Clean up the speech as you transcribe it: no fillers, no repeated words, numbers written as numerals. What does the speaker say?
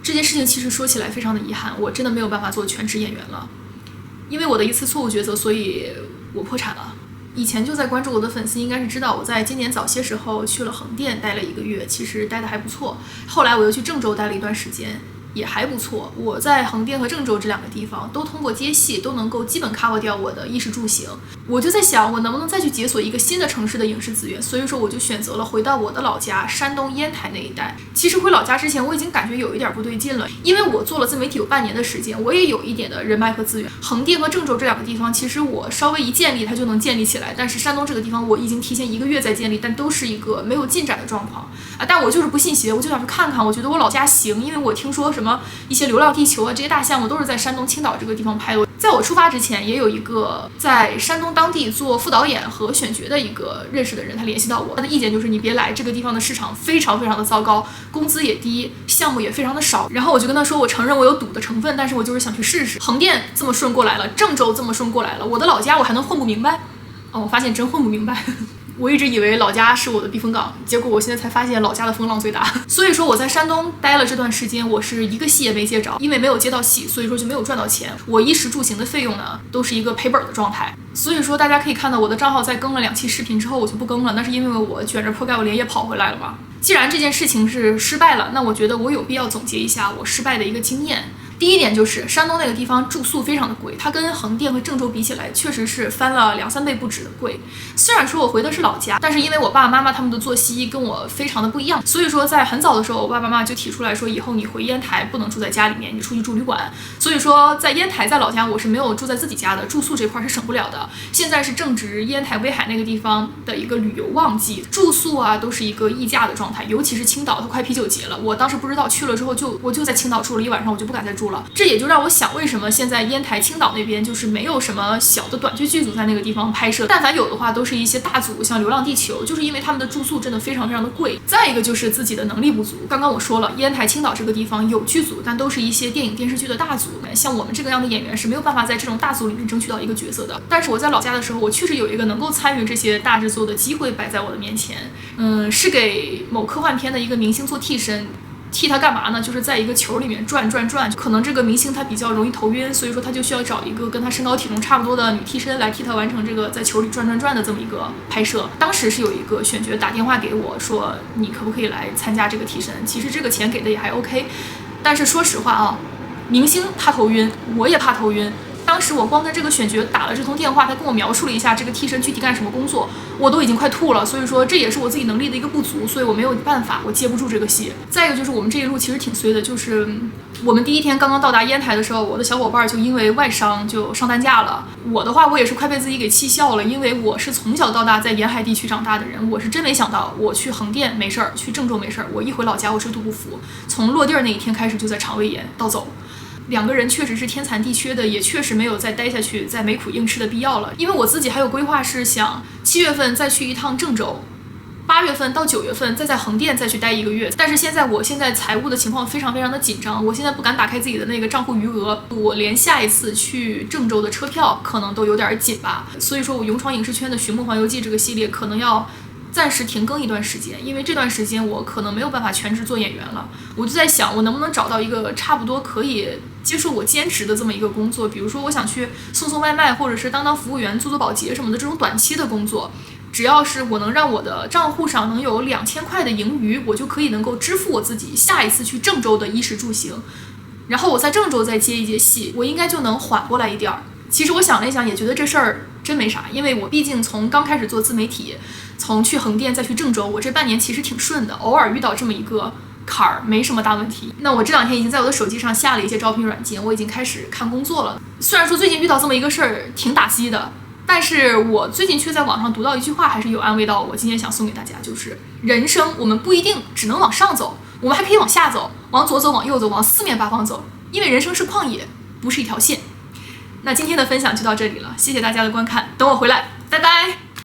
这件事情其实说起来非常的遗憾，我真的没有办法做全职演员了，因为我的一次错误抉择，所以我破产了。以前就在关注我的粉丝应该是知道，我在今年早些时候去了横店待了1个月，其实待的还不错。后来我又去郑州待了一段时间，也还不错。我在横店和郑州这2个地方都通过接戏都能够基本 cover 掉我的衣食住行。我就在想，我能不能再去解锁一个新的城市的影视资源，所以说我就选择了回到我的老家山东烟台那一带。其实回老家之前我已经感觉有一点不对劲了，因为我做了自媒体有半年的时间，我也有一点的人脉和资源。横店和郑州这2个地方其实我稍微一建立它就能建立起来，但是山东这个地方我已经提前1个月在建立，但都是一个没有进展的状况啊。但我就是不信邪，我就想去看看，我觉得我老家行，因为我听说什么一些流浪地球啊这些大项目都是在山东青岛这个地方拍的。在我出发之前，也有一个在山东当地做副导演和选角的一个认识的人，他联系到我，他的意见就是你别来，这个地方的市场非常非常的糟糕，工资也低，项目也非常的少。然后我就跟他说，我承认我有赌的成分，但是我就是想去试试。横店这么顺过来了，郑州这么顺过来了，我的老家我还能混不明白？我发现真混不明白。我一直以为老家是我的避风港，结果我现在才发现老家的风浪最大。所以说我在山东待了这段时间，我是一个戏也没接着，因为没有接到戏，所以说就没有赚到钱。我衣食住行的费用呢，都是一个赔本的状态。所以说大家可以看到我的账号在更了2期视频之后，我就不更了，那是因为我卷着铺盖我连夜跑回来了嘛。既然这件事情是失败了，那我觉得我有必要总结一下我失败的一个经验。第一点就是山东那个地方住宿非常的贵，它跟横店和郑州比起来，确实是翻了2、3倍不止的贵。虽然说我回的是老家，但是因为我爸爸妈妈他们的作息跟我非常的不一样，所以说在很早的时候，我爸爸妈妈就提出来说，以后你回烟台不能住在家里面，你出去住旅馆。所以说在烟台在老家我是没有住在自己家的，住宿这块是省不了的。现在是正值烟台威海那个地方的一个旅游旺季，住宿啊都是一个溢价的状态，尤其是青岛，它快啤酒节了。我当时不知道，去了之后我就在青岛住了1晚上，我就不敢再住了。这也就让我想，为什么现在烟台青岛那边就是没有什么小的短剧剧组在那个地方拍摄，但凡有的话都是一些大组，像流浪地球，就是因为他们的住宿真的非常非常的贵。再一个就是自己的能力不足，刚刚我说了，烟台青岛这个地方有剧组，但都是一些电影电视剧的大组，像我们这个样的演员是没有办法在这种大组里面争取到一个角色的。但是我在老家的时候，我确实有一个能够参与这些大制作的机会摆在我的面前，是给某科幻片的一个明星做替身。替他干嘛呢？就是在一个球里面转，可能这个明星他比较容易头晕，所以说他就需要找一个跟他身高体重差不多的女替身来替他完成这个在球里转的这么一个拍摄。当时是有一个选角打电话给我说，你可不可以来参加这个替身？其实这个钱给的也还 OK， 但是说实话啊，明星怕头晕，我也怕头晕。当时我光跟这个选角打了这通电话，他跟我描述了一下这个替身具体干什么工作，我都已经快吐了。所以说这也是我自己能力的一个不足，所以我没有办法，我接不住这个戏。再一个就是我们这一路其实挺衰的，就是我们第一天刚刚到达烟台的时候，我的小伙伴就因为外伤就上担架了。我的话我也是快被自己给气笑了，因为我是从小到大在沿海地区长大的人，我是真没想到我去横店没事儿，去郑州没事儿，我一回老家我水土不服，从落地儿那一天开始就在肠胃炎到走。2个人确实是天残地缺的，也确实没有再待下去，再没苦硬吃的必要了。因为我自己还有规划是想7月份再去一趟郑州，8月份到9月份再在横店再去待1个月。但是我现在财务的情况非常非常的紧张，我现在不敢打开自己的那个账户余额，我连下一次去郑州的车票可能都有点紧吧。所以说我勇闯影视圈的《寻梦环游记》这个系列可能要暂时停更一段时间，因为这段时间我可能没有办法全职做演员了。我就在想，我能不能找到一个差不多可以接受我兼职的这么一个工作，比如说我想去送外卖，或者是当服务员、做保洁什么的这种短期的工作。只要是我能让我的账户上能有2000块的盈余，我就可以能够支付我自己下一次去郑州的衣食住行，然后我在郑州再接一接戏，我应该就能缓过来一点儿。其实我想了一想，也觉得这事儿真没啥，因为我毕竟从刚开始做自媒体，从去横店再去郑州，我这半年其实挺顺的，偶尔遇到这么一个坎儿没什么大问题。那我这2天已经在我的手机上下了一些招聘软件，我已经开始看工作了。虽然说最近遇到这么一个事儿挺打击的，但是我最近却在网上读到一句话，还是有安慰到我。今天想送给大家，就是人生我们不一定只能往上走，我们还可以往下走，往左走，往右走，往4面8方走，因为人生是旷野，不是一条线。那今天的分享就到这里了，谢谢大家的观看，等我回来，拜拜。